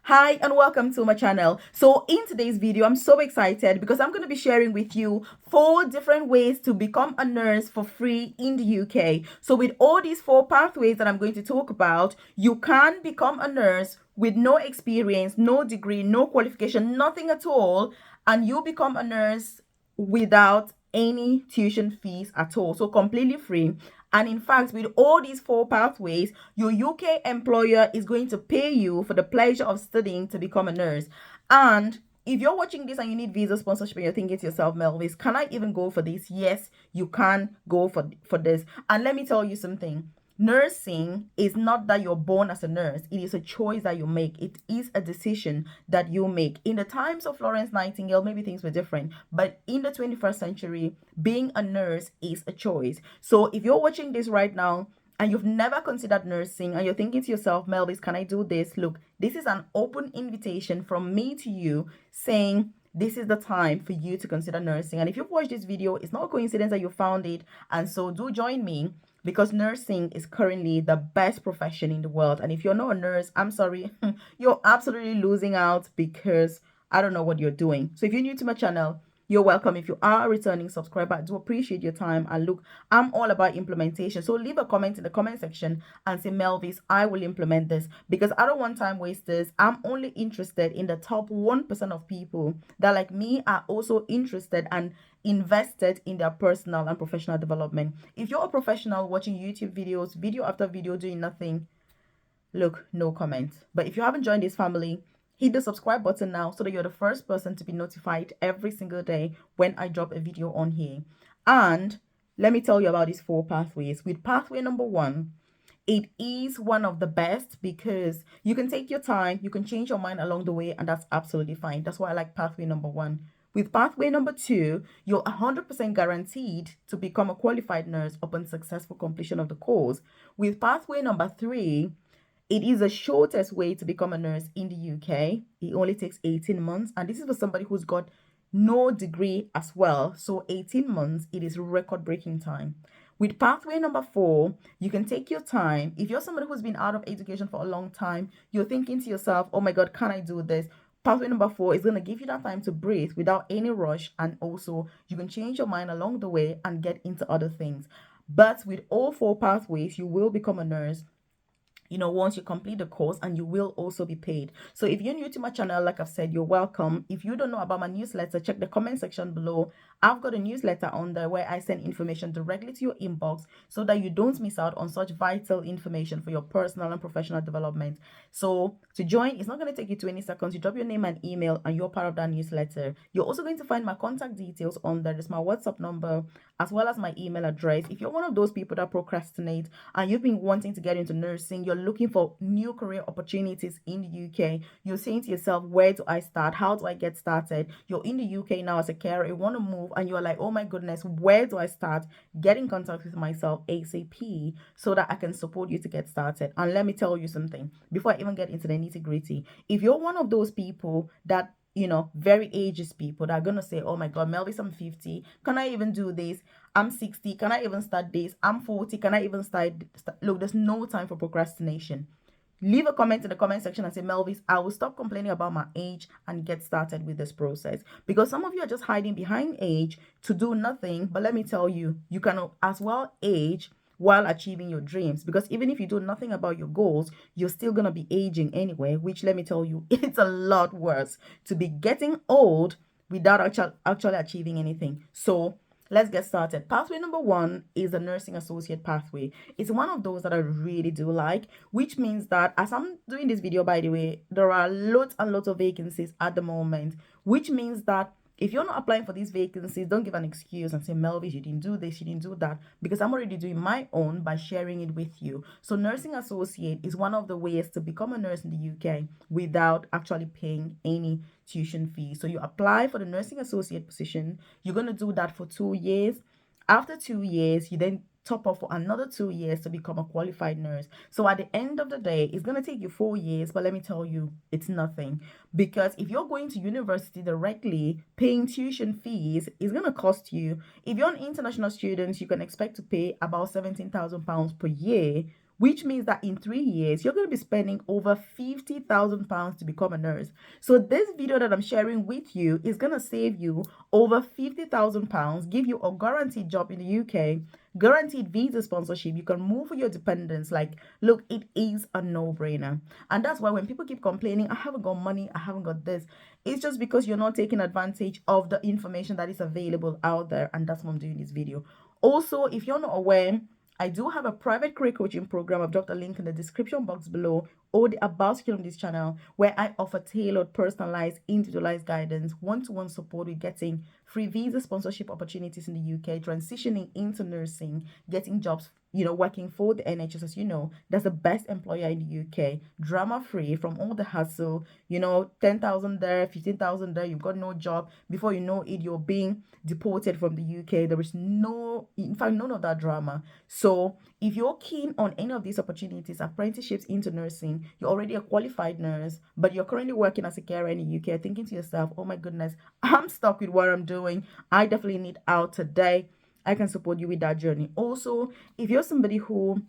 Hi and welcome to my channel. So in today's video, I'm so excited because I'm going to be sharing with you 4 different ways to become a nurse for free in the UK. So with all these 4 pathways that I'm going to talk about, you can become a nurse with no experience, no degree, no qualification, nothing at all, and you become a nurse without any tuition fees at all. So completely free. And in fact, with all these 4 pathways, your UK employer is going to pay you for the pleasure of studying to become a nurse. And if you're watching this and you need visa sponsorship and you're thinking to yourself, Melvis, can I even go for this? Yes, you can go for this. And let me tell you something. Nursing is not that you're born as a nurse. It is a choice that you make. It is a decision that you make. In the times of Florence Nightingale, maybe things were different. But in the 21st century, being a nurse is a choice. So if you're watching this right now and you've never considered nursing and you're thinking to yourself, Melvis, can I do this? Look, this is an open invitation from me to you saying, this is the time for you to consider nursing. And if you've watched this video, it's not a coincidence that you found it. And so do join me because nursing is currently the best profession in the world. And if you're not a nurse, I'm sorry, you're absolutely losing out because I don't know what you're doing. So if you're new to my channel, you're welcome. If you are a returning subscriber, I do appreciate your time. And look, I'm all about implementation. So leave a comment in the comment section and say, Melvis, I will implement this because I don't want time wasters. I'm only interested in the top 1% of people that, like me, are also interested and invested in their personal and professional development. If you're a professional watching YouTube videos, video after video, doing nothing, look, no comment. But if you haven't joined this family, hit the subscribe button now so that you're the first person to be notified every single day when I drop a video on here. And let me tell you about these 4 pathways. With pathway number 1, it is one of the best because you can take your time, you can change your mind along the way, and that's absolutely fine. That's why I like pathway number 1. With pathway number 2, you're 100% guaranteed to become a qualified nurse upon successful completion of the course. With pathway number 3, it is the shortest way to become a nurse in the UK. It only takes 18 months, and this is for somebody who's got no degree as well. So 18 months, it is record-breaking time. With pathway number 4, you can take your time. If you're somebody who's been out of education for a long time, you're thinking to yourself, oh my God, can I do this? Pathway number 4 is going to give you that time to breathe without any rush. And also, you can change your mind along the way and get into other things. But with all 4 pathways, you will become a nurse once you complete the course, and you will also be paid. So if you're new to my channel, like I've said, you're welcome. If you don't know about my newsletter, check the comment section below. I've got a newsletter on there where I send information directly to your inbox so that you don't miss out on such vital information for your personal and professional development. So to join, it's not going to take you 20 seconds. You drop your name and email and you're part of that newsletter. You're also going to find my contact details on there. There's my WhatsApp number as well as my email address. If you're one of those people that procrastinate and you've been wanting to get into nursing, you're looking for new career opportunities in the UK, you're saying to yourself, where do I start? How do I get started? You're in the UK now as a carer, you want to move, and you're like, oh my goodness, where do I start? Get in contact with myself ASAP so that I can support you to get started. And let me tell you something before I even get into the nitty gritty. If you're one of those people that very ageist people that are gonna say, oh my God, Melvis, I'm 50, can I even do this? I'm 60, can I even start this? I'm 40, can I even start? Look, there's no time for procrastination. Leave a comment in the comment section and say, Melvis, I will stop complaining about my age and get started with this process. Because some of you are just hiding behind age to do nothing. But let me tell you, you can as well age while achieving your dreams, because even if you do nothing about your goals, you're still going to be aging anyway, which, let me tell you, it's a lot worse to be getting old without actually achieving anything. So let's get started. Pathway number 1 is the nursing associate pathway. It's one of those that I really do like, which means that as I'm doing this video, by the way, there are lots and lots of vacancies at the moment, which means that if you're not applying for these vacancies, don't give an excuse and say, Melvis, you didn't do this, you didn't do that, because I'm already doing my own by sharing it with you. So nursing associate is one of the ways to become a nurse in the UK without actually paying any tuition fee. So you apply for the nursing associate position. You're going to do that for 2 years. After 2 years, you then top up for another 2 years to become a qualified nurse. So at the end of the day, it's going to take you 4 years, but let me tell you, it's nothing. Because if you're going to university directly, paying tuition fees is going to cost you. If you're an international student, you can expect to pay about £17,000 per year, which means that in 3 years, you're going to be spending over £50,000 to become a nurse. So this video that I'm sharing with you is going to save you over £50,000, give you a guaranteed job in the UK, guaranteed visa sponsorship. You can move for your dependents. Like, look, it is a no-brainer. And that's why when people keep complaining, I haven't got money, I haven't got this, it's just because you're not taking advantage of the information that is available out there. And that's why I'm doing this video. Also, if you're not aware, I do have a private career coaching program. I've dropped a link in the description box below, or the about section of this channel, where I offer tailored, personalized, individualized guidance, one-to-one support with getting free visa sponsorship opportunities in the UK, transitioning into nursing, getting jobs, working for the NHS. As you know, that's the best employer in the UK, drama-free from all the hassle, 10,000 there, 15,000 there, you've got no job. Before you know it, you're being deported from the UK. There is in fact, none of that drama. So if you're keen on any of these opportunities, apprenticeships into nursing, you're already a qualified nurse, but you're currently working as a carer in the UK, thinking to yourself, oh my goodness, I'm stuck with what I'm doing, I definitely need out today, I can support you with that journey. Also, if you're somebody who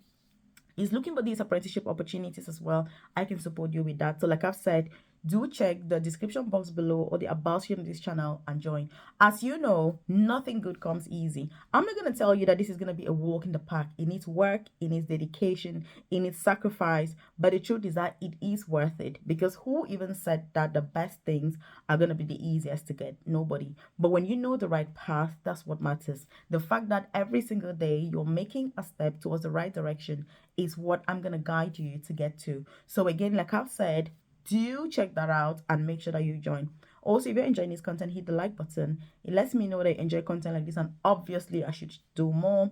is looking for these apprenticeship opportunities as well, I can support you with that. So like I've said, do check the description box below or the about section of this channel and join. As you know, nothing good comes easy. I'm not going to tell you that this is going to be a walk in the park. It needs work, it needs dedication, it needs sacrifice, but the truth is that it is worth it, because who even said that the best things are going to be the easiest to get? Nobody. But when you know the right path, that's what matters. The fact that every single day you're making a step towards the right direction is what I'm going to guide you to get to. So again, like I've said, do check that out and make sure that you join. Also, if you're enjoying this content, hit the like button. It lets me know that you enjoy content like this, and obviously I should do more,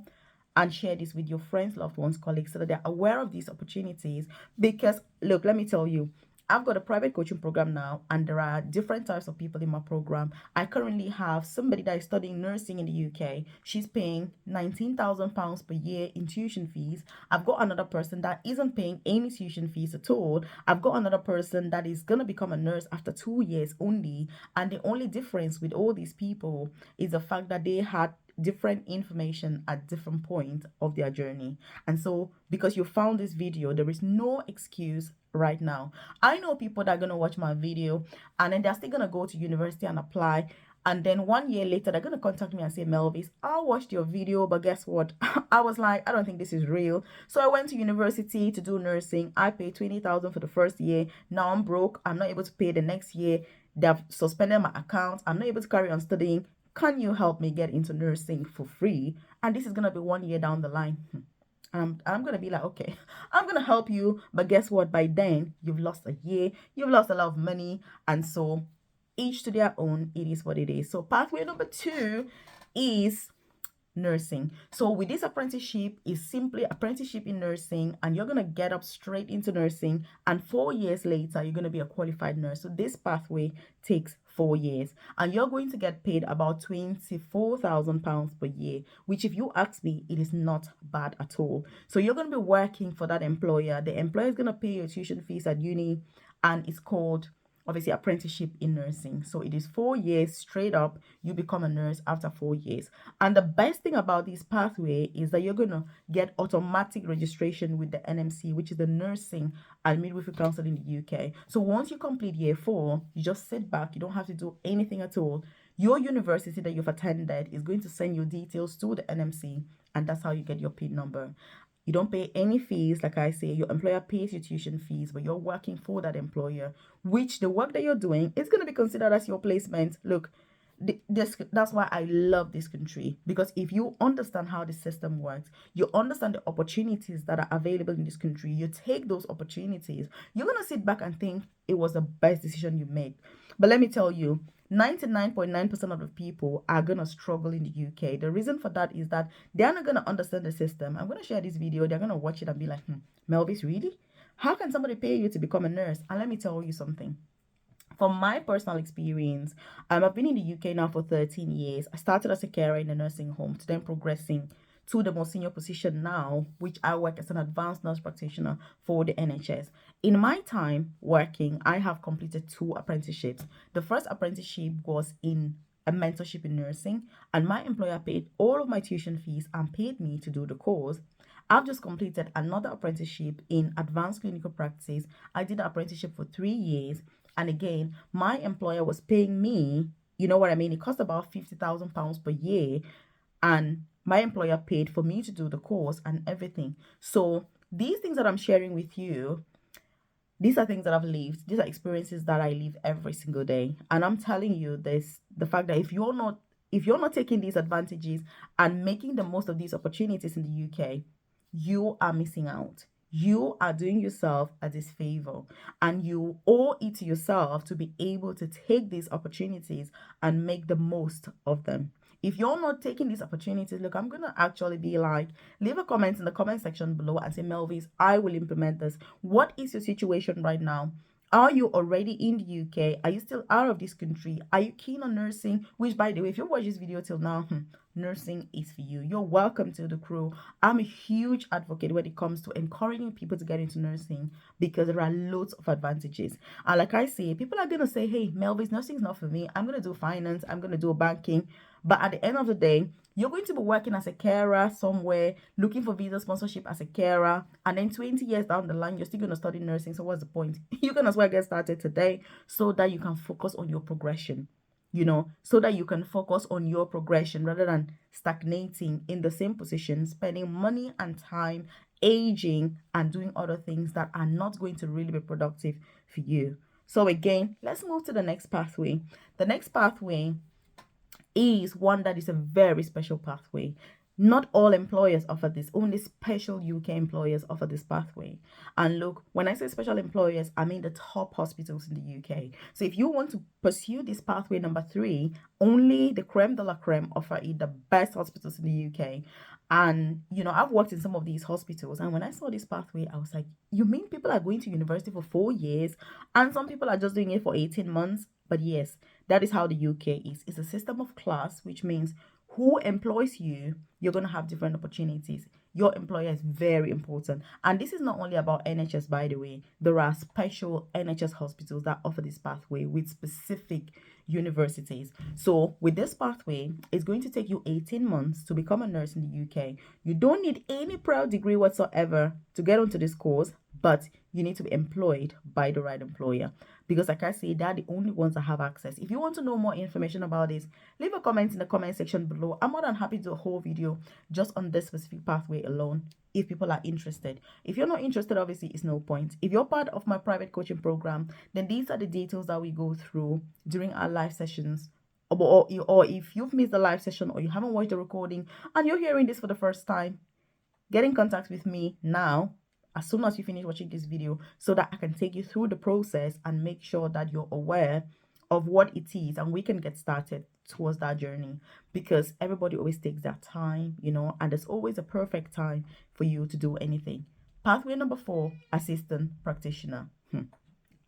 and share this with your friends, loved ones, colleagues, so that they're aware of these opportunities. Because look, let me tell you, I've got a private coaching program now, and there are different types of people in my program. I currently have somebody that is studying nursing in the UK. She's paying £19,000 per year in tuition fees. I've got another person that isn't paying any tuition fees at all. I've got another person that is going to become a nurse after 2 years only. And the only difference with all these people is the fact that they had different information at different points of their journey. And so because you found this video, there is no excuse right now. I know people that are going to watch my video and then they're still going to go to university and apply, and then 1 year later they're going to contact me and say, Melvis, I watched your video, but guess what? I was like, I don't think this is real. So I went to university to do nursing. I paid 20,000 for the first year. Now I'm broke. I'm not able to pay the next year. They've suspended my account. I'm not able to carry on studying. Can you help me get into nursing for free? And this is going to be 1 year down the line. I'm going to be like, okay, I'm going to help you. But guess what? By then, you've lost a year. You've lost a lot of money. And so each to their own, it is what it is. So pathway number 2 is nursing. So with this apprenticeship is simply apprenticeship in nursing, and you're going to get up straight into nursing, and 4 years later you're going to be a qualified nurse. So this pathway takes 4 years, and you're going to get paid about £24,000 per year, which, if you ask me, it is not bad at all. So you're going to be working for that employer. The employer is going to pay your tuition fees at uni, and it's called, obviously, apprenticeship in nursing. So it is 4 years straight up. You become a nurse after 4 years. And the best thing about this pathway is that you're going to get automatic registration with the NMC, which is the Nursing and Midwifery Council in the UK. So once you complete year 4, you just sit back. You don't have to do anything at all. Your university that you've attended is going to send your details to the NMC, and that's how you get your PIN number. You don't pay any fees. Like I say, your employer pays your tuition fees, but you're working for that which the work that you're doing is going to be considered as your placement. Look, that's why I love this country, because if you understand how the system works, you understand the opportunities that are available in this country, you take those opportunities, you're going to sit back and think it was the best decision you made. But let me tell you, 99.9% of the people are going to struggle in the UK. The reason for that is that they're not going to understand the system. I'm going to share this video. They're going to watch it and be like, Melvis, really? How can somebody pay you to become a nurse? And let me tell you something. From my personal experience, I've been in the UK now for 13 years. I started as a carer in a nursing home, to then progressing to the more senior position now, which I work as an advanced nurse practitioner for the NHS. In my time working, I have completed 2 apprenticeships. The first apprenticeship was in a mentorship in nursing, and my employer paid all of my tuition fees and paid me to do the course. I've just completed another apprenticeship in advanced clinical practice. I did an apprenticeship for 3 years. And again, my employer was paying me, you know what I mean? It cost about £50,000 per year. And my employer paid for me to do the course and everything. So these things that I'm sharing with you, these are things that I've lived. These are experiences that I live every single day. And I'm telling you this, the fact that if you're not taking these advantages and making the most of these opportunities in the UK, you are missing out. You are doing yourself a disfavor, and you owe it to yourself to be able to take these opportunities and make the most of them. If you're not taking these opportunities, look, I'm gonna actually be like, leave a comment in the comment section below and say, Melvis, I will implement this. What is your situation right now? Are you already in the UK? Are you still out of this country? Are you keen on nursing? Which, by the way, if you watch this video till now, nursing is for you. You're welcome to the crew. I'm a huge advocate when it comes to encouraging people to get into nursing because there are loads of advantages. And like I say, people are going to say, hey, Melvis, nursing is not for me. I'm going to do finance. I'm going to do banking. But at the end of the day, you're going to be working as a carer somewhere, looking for visa sponsorship as a carer, and then 20 years down the line, you're still going to study nursing. So what's the point? You can as well get started today so that you can focus on your progression, so that you can focus on your progression rather than stagnating in the same position, spending money and time, aging, and doing other things that are not going to really be productive for you. So again, let's move to the next pathway. The next pathway is one that is a very special pathway. Not all employers offer this. Only special UK employers offer this pathway. And look, when I say special employers, I mean the top hospitals in the UK. So if you want to pursue this pathway number 3, only the creme de la creme offer it, the best hospitals in the UK. And, I've worked in some of these hospitals. And when I saw this pathway, I was like, you mean people are going to university for 4 years and some people are just doing it for 18 months? But yes, that is how the UK is. It's a system of class, which means who employs you, you're going to have different opportunities. Your employer is very important. And this is not only about NHS, by the way. There are special NHS hospitals that offer this pathway with specific universities. So with this pathway, it's going to take you 18 months to become a nurse in the UK. You don't need any prior degree whatsoever to get onto this course, but you need to be employed by the right employer. Because like I say, they're the only ones that have access. If you want to know more information about this, leave a comment in the comment section below. I'm more than happy to do a whole video just on this specific pathway alone if people are interested. If you're not interested, obviously it's no point. If you're part of my private coaching program, then these are the details that we go through during our live sessions. Or if you've missed the live session or you haven't watched the recording and you're hearing this for the first time, get in contact with me now as soon as you finish watching this video so that I can take you through the process and make sure that you're aware of what it is and we can get started towards that journey, because everybody always takes their time, and there's always a perfect time for you to do anything. Pathway number 4, assistant practitioner.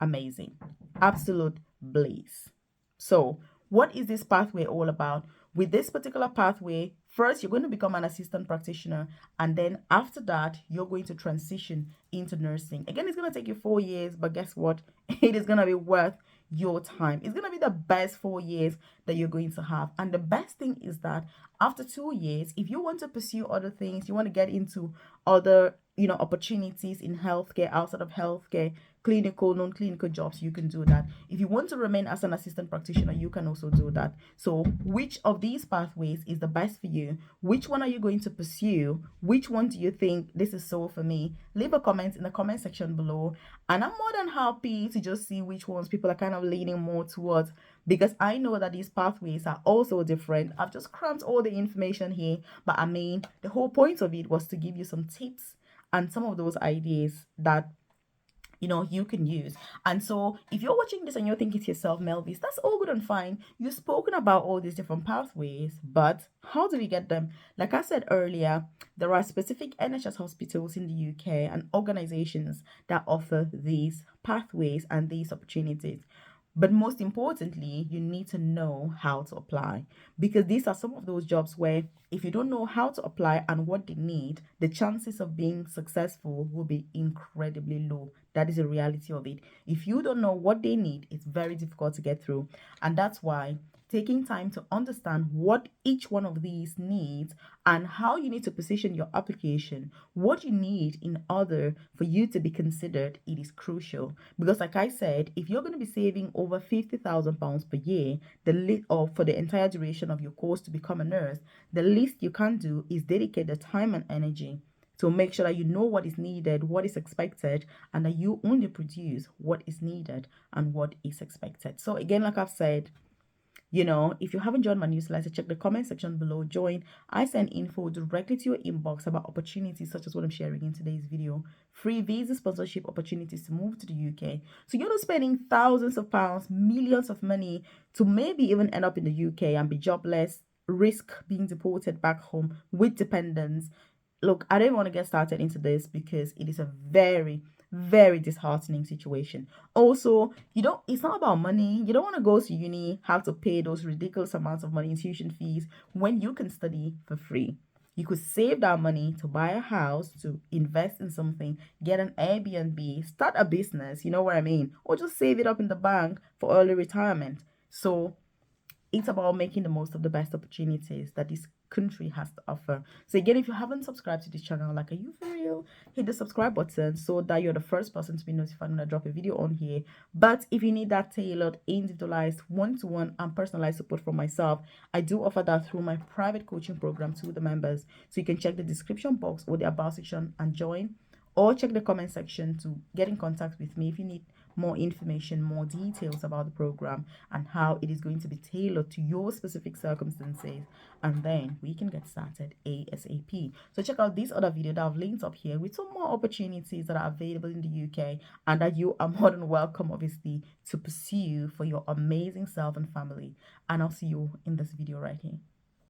Amazing. Absolute bliss. So what is this pathway all about? With this particular pathway, first you're going to become an assistant practitioner, and then after that you're going to transition into nursing. Again, it's going to take you 4 years, but guess what? It is going to be worth your time. It's going to be the best 4 years that you're going to have. And the best thing is that after 2 years, if you want to pursue other things, you want to get into other opportunities in healthcare, outside of healthcare, clinical, non-clinical jobs, you can do that. If you want to remain as an assistant practitioner, you can also do that. So which of these pathways is the best for you? Which one are you going to pursue? Which one do you think this is so for me? Leave a comment in the comment section below, and I'm more than happy to just see which ones people are kind of leaning more towards, because I know that these pathways are also different. I've just crammed all the information here, but I mean, the whole point of it was to give you some tips and some of those ideas that you can use. And so if you're watching this and you're thinking to yourself, Melvis, that's all good and fine, you've spoken about all these different pathways, but how do we get them? Like I said earlier, there are specific NHS hospitals in the UK and organizations that offer these pathways and these opportunities. But most importantly, you need to know how to apply, because these are some of those jobs where if you don't know how to apply and what they need, the chances of being successful will be incredibly low. That is the reality of it. If you don't know what they need, it's very difficult to get through. And that's why taking time to understand what each one of these needs and how you need to position your application, what you need in order for you to be considered, it is crucial. Because like I said, if you're going to be saving over £50,000 per year, or for the entire duration of your course to become a nurse, the least you can do is dedicate the time and energy to make sure that you know what is needed, what is expected, and that you only produce what is needed and what is expected. So again, like I've said, if you haven't joined my newsletter, check the comment section below. Join. I send info directly to your inbox about opportunities such as what I'm sharing in today's video. Free visa sponsorship opportunities to move to the UK. So you're not spending thousands of pounds, millions of money to maybe even end up in the UK and be jobless, risk being deported back home with dependents. Look, I don't want to get started into this because it is a very, very disheartening situation. Also, it's not about money. You don't want to go to uni, have to pay those ridiculous amounts of money in tuition fees when you can study for free. You could save that money to buy a house, to invest in something, get an Airbnb, start a business, you know what I mean? Or just save it up in the bank for early retirement. So it's about making the most of the best opportunities that this country has to offer. So again, if you haven't subscribed to this channel, like, are you for real? Hit the subscribe button so that you're the first person to be notified when I drop a video on here. But if you need that tailored, individualized, one-to-one and personalized support from myself, I do offer that through my private coaching program to the members. So you can check the description box or the about section and join, or check the comment section to get in contact with me if you need more information, more details about the program and how it is going to be tailored to your specific circumstances, and then we can get started ASAP. So check out this other video that I've linked up here with some more opportunities that are available in the UK and that you are more than welcome, obviously, to pursue for your amazing self and family. And I'll see you in this video right here.